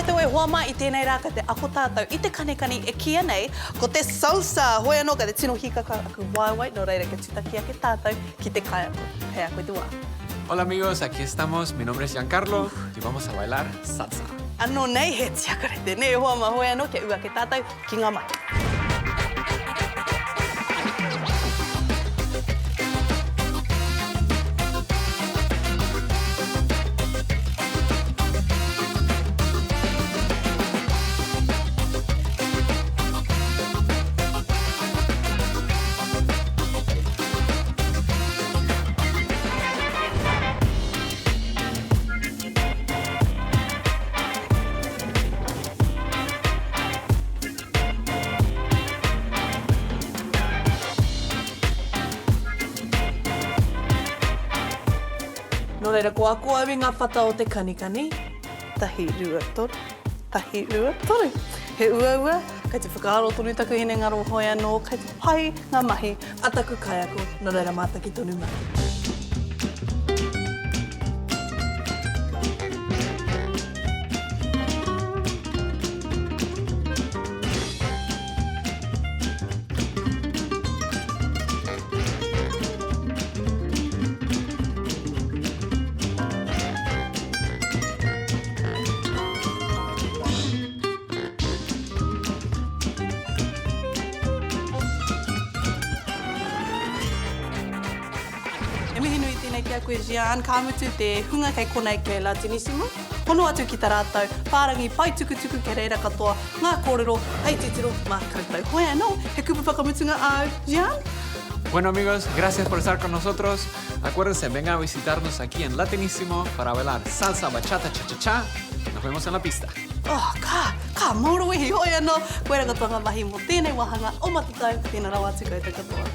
tātou e hoa mai I tēnei rā ka te ako tātou I te kanekani e kia nei ko te salsa hoi anō ka te tino hikaka aku waiwai no reira ka tutakia ke tātou ki te kaiako. Hei a koe tua. Hola amigos, aquí estamos. Mi nombre es Giancarlo y vamos a bailar salsa. Anō nei he tiakarete nei hoa ma hoi anō ke ua ke tātou ki ngā mai. Nō reira, ko ako au I ngā whata o te kanikani. Tahi rua toru, tahi rua toru. He ua, kei te whakaaro tonu taku hine ngaro hoi anō, kei te pai ngā mahi, ataku kai ako, nō reira mātaki tonu mai. E mihi nui tēnei ki a koe Gian, ka mutu te hunga kei konei ke Latinissimo. Hono atu ki tā rātou, pārangi pai tukutuku ke reira katoa, ngā kōrero, hei titiro, mā koutou. Hoi anō, he kupu whakamutunga au Gian. Bueno amigos, gracias por estar con nosotros. Acuérdense, vengan a visitarnos aquí en Latinissimo para bailar salsa, bachata, cha-cha-cha. Nos vemos en la pista. Oh, ka mauro ihi hoi anō. Koe rā katoa ngā mahi mo tēnei wahanga o matatau, tēnā rawa atu koutou katoa.